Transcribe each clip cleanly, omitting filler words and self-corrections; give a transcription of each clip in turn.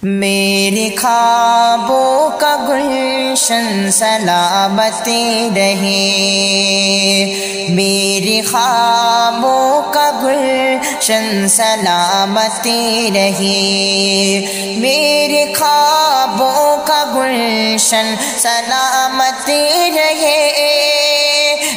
میرے خوابوں کا گلشن سلامت رہے، میرے خوابوں کا گلشن سلامت رہے، میرے خوابوں کا گلشن سلامت رہے،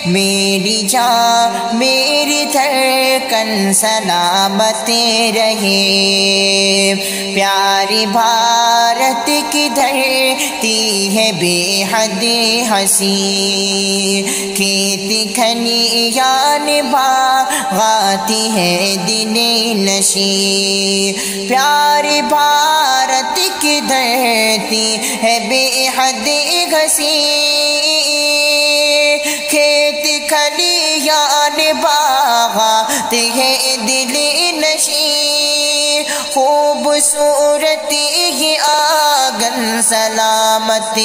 میری جان میری دھڑکن سلامت رہے، پیاری بھارت کی دھرتی ہے بے حد حسین، کھیتی کھلیان باغاتی ہے دل نشین، پیاری بھارت کی دھرتی ہے بے حد حسین، کھیتی کھلیان باغات ہے دل نشین، خوبصورتی یہ آنگن سلامت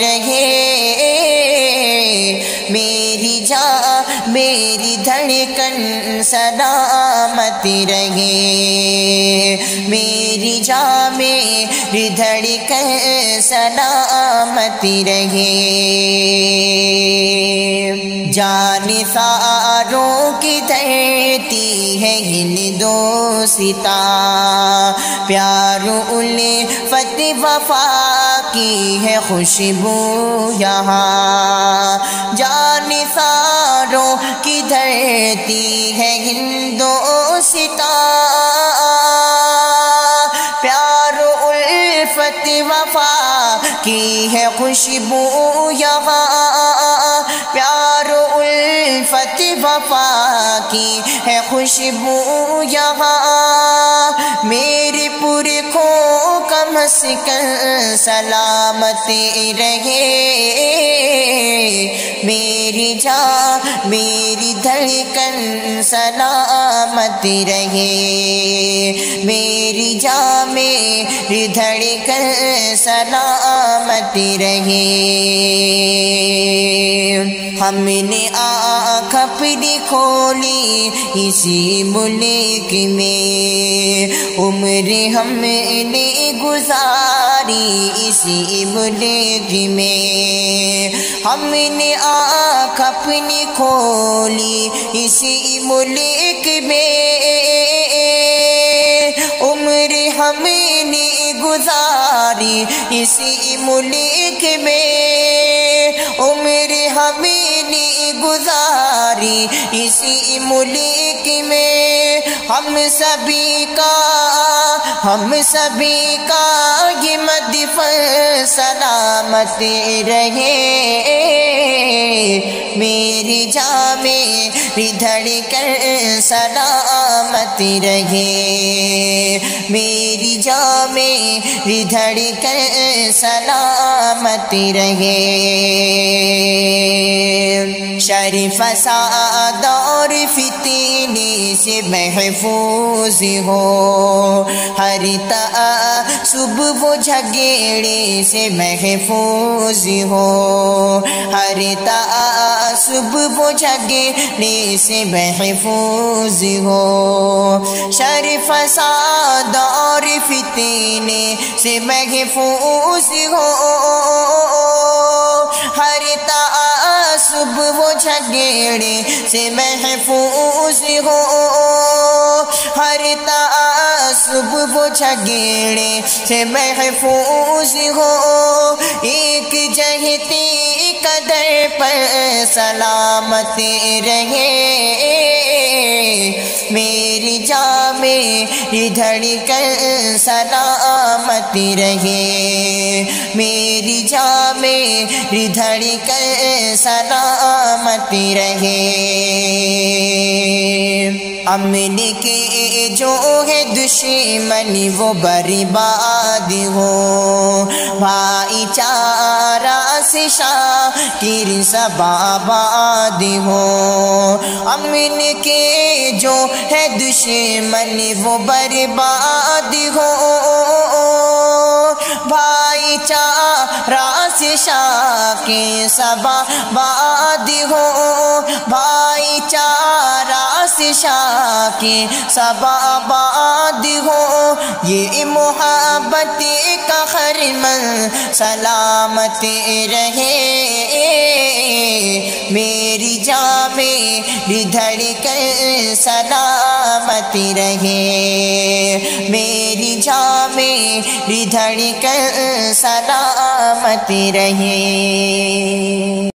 رہے، میری جان میری دھڑکن سلامت رہے، میری جان میری دھڑکن سلامت رہے، جانثاروں کی دھرتی ہے ہندوستان، پیارو الفت وفا کی ہے خوشبو یہاں، جانثاروں کی دھرتی ہے ہندوستان، پیارو الفت وفا کی ہے خوشبو یہاں، پیارو الفت وفا کی ہے خوشبو یہاں، میری پرکھوں کا مسکن سلامت رہے، میری جان میری دھڑکن سلامت رہے، میری جان میری دھڑکن سلامت رہے، ہم نے آنکھ اپنی کھولی اسی ملک میں، عمر ہم نے گزاری اسی ملک میں، ہم نے آنکھ اپنی کھولی اسی ملک میں، عمر ہم نے گزاری اسی ملک میں، عمر ہم نے گزاری اسی ملک میں، ہم سبھی کا یہ مدفن سلامت رہے، میری جان میری دھڑکن سلامت رہے، میری جان میری دھڑکن سلامت رہے، شر فساد اور فتنے سے محفوظ ہو، ہر تعصب و جھگڑے سے محفوظ ہو، ہر تعصب و جھگڑے سے محفوظ ہو، شر فساد اور فتنے سے محفوظ ہو، ہر تعصب و جھگڑے سے محفوظ ہو، ہر تعصب و جھگڑے سے محفوظ ہو، ایک جہتی قدر پر سلامت رہے، میری جان میری دھڑکن سلامت رہے، میری جان میری دھڑکن سلامت رہے، امن کے جو ہے دشمن وہ برباد ہو، بھائی چارہ سے شاکر سب آباد ہو، امن کے جو ہے دشمن وہ برباد ہو، بھائی چارہ سے شاکر سب آباد ہو، بھائی چارہ سے شاکر سب آباد ہو، یہ محبت سلامت رہے، میری جان میری دھڑکن سلامت رہے، میری جان میری دھڑکن سلامت رہے۔